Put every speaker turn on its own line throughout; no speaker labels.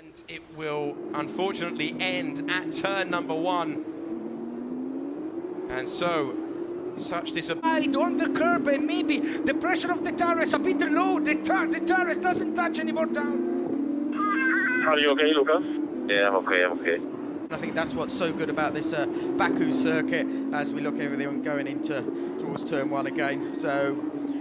And it will unfortunately end at turn number 1. And so, such disappointment.
On the curb, and maybe the pressure of the tires a bit low. The tires doesn't touch anymore down.
Are you okay, Lucas? Yeah, I'm okay.
I think that's what's so good about this Baku circuit as we look everything going towards turn 1 again. So,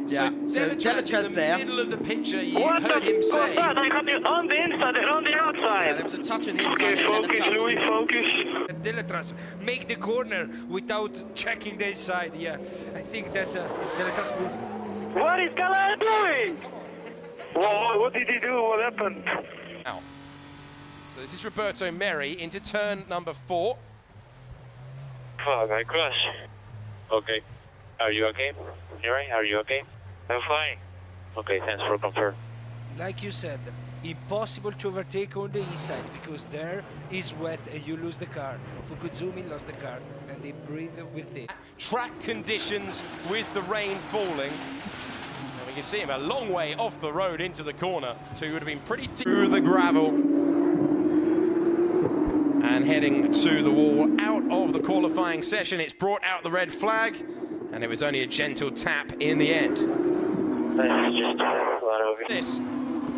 yeah, so Delitra's
in the
there.
middle of the picture, you
What
heard him say.
I got you on the inside and on the outside.
Yeah, there was a touch on the inside.
Okay, focus, Louis, focus.
Deletras make the corner without checking the inside. Yeah, I think that Deletras moved.
What is Galan doing? Whoa, what did he do? What happened?
Now, so this is Roberto Merhi into turn number 4.
Fuck, I crashed. Okay. Are you okay? Mary, are you okay? I'm fine. Okay, thanks for confirming.
Like you said, impossible to overtake on the inside because there is wet and you lose the car. Fukuzumi lost the car and they breathe with it.
Track conditions with the rain falling. And we can see him a long way off the road into the corner, so he would have been pretty deep through the gravel. And heading to the wall out of the qualifying session. It's brought out the red flag, and it was only a gentle tap in the end. This,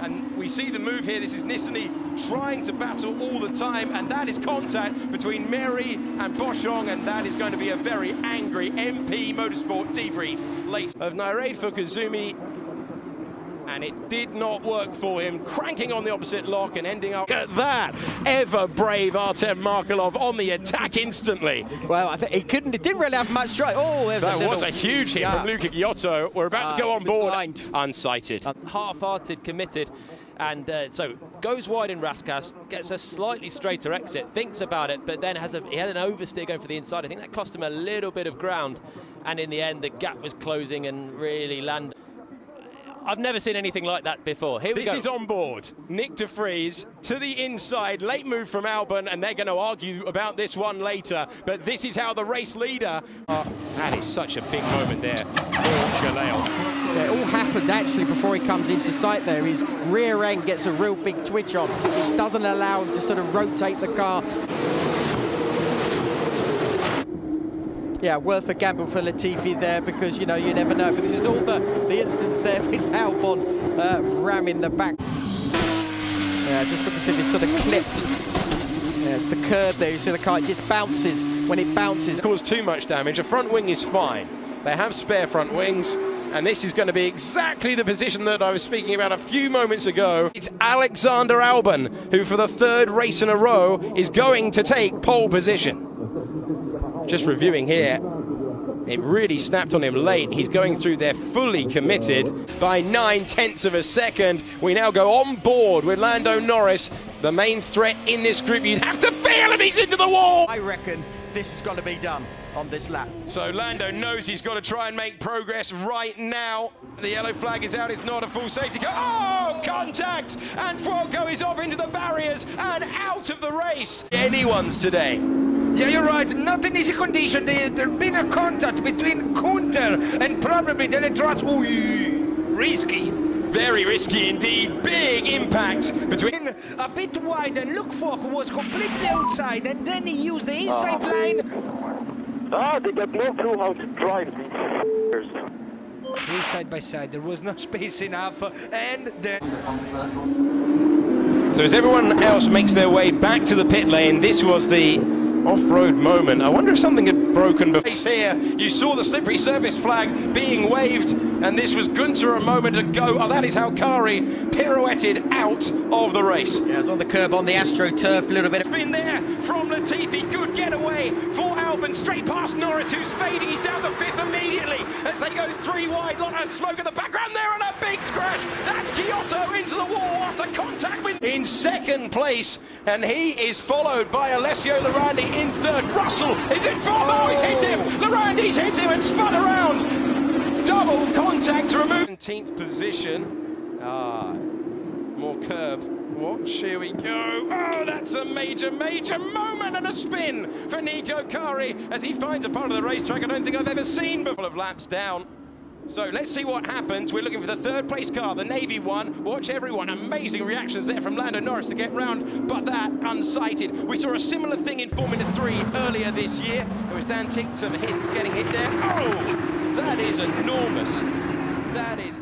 and we see the move here. This is Nissany trying to battle all the time, and that is contact between Merhi and Boschong, and that is going to be a very angry MP Motorsport debrief late of Nairei Fukuzumi. And it did not work for him, cranking on the opposite lock and ending up at that. Ever brave Artem Markelov on the attack instantly.
Well, I think he didn't really have much try. Oh,
that was a huge hit from Luca Giotto. We're about to go on board. Unsighted.
Half-hearted, committed. And so goes wide in Raskas, gets a slightly straighter exit, thinks about it, but then he had an oversteer going for the inside. I think that cost him a little bit of ground. And in the end, the gap was closing and really landed. I've never seen anything like that before. Here we go.
This is on board. Nyck de Vries to the inside. Late move from Albon, and they're going to argue about this one later. But this is how the race leader... that is such a big moment there for Gelael.
Yeah, it all happened actually before he comes into sight there. His rear end gets a real big twitch on, which doesn't allow him to sort of rotate the car. Yeah, worth a gamble for Latifi there because, you know, you never know. But this is all the instance there with Albon ramming the back. Yeah, just looks as if it's sort of clipped. Yeah, it's the curb there. You see the car, it just bounces. When it bounces,
cause too much damage. A front wing is fine. They have spare front wings. And this is going to be exactly the position that I was speaking about a few moments ago. It's Alexander Albon, who for the 3rd race in a row is going to take pole position. Just reviewing here, it really snapped on him late. He's going through there fully committed by 9/10 of a second. We now go on board with Lando Norris, the main threat in this group. You'd have to feel it, he's into the wall!
I reckon this has got to be done on this lap.
So Lando knows he's got to try and make progress right now. The yellow flag is out, it's not a full safety car. Oh, contact! And Fuoco is off into the barriers and out of the race. Anyone's today.
Yeah, you're right. Not an easy condition. There's been a contact between Kunter and probably Deletras. Ooh, risky.
Very risky indeed. Big impact between...
A bit wide, and Luke was completely outside, and then he used the inside line.
They got no clue how to drive these.
3 side by side. There was no space enough, and then...
So as everyone else makes their way back to the pit lane, this was the off-road moment. I wonder if something had broken before. Here, you saw the slippery surface flag being waved, and this was Gunter a moment ago. Oh, that is how Kari pirouetted out of the race.
Yeah, it's on the curb on the AstroTurf, a little bit.
Spin there from Latifi, good getaway for Albon, straight past Norris, who's fading. He's down to 5th immediately as they go 3 wide. Lot of smoke at the background there, and a big scratch. That's Giotto into the wall after contact with... In 2nd place, and he is followed by Alessio Lorandi in 3rd. Russell is in 4th. Oh, he's hit him! Lorandi's hit him and spun around. Double contact to remove. 17th position. More curb. Watch, here we go. Oh, that's a major moment and a spin for Niko Kari as he finds a part of the racetrack I don't think I've ever seen before. Of laps down. So let's see what happens. We're looking for the third place car, the Navy one. Watch everyone. Amazing reactions there from Lando Norris to get round, but that unsighted. We saw a similar thing in Formula 3 earlier this year. There was Dan Tincton getting hit there. Oh, that is enormous. That is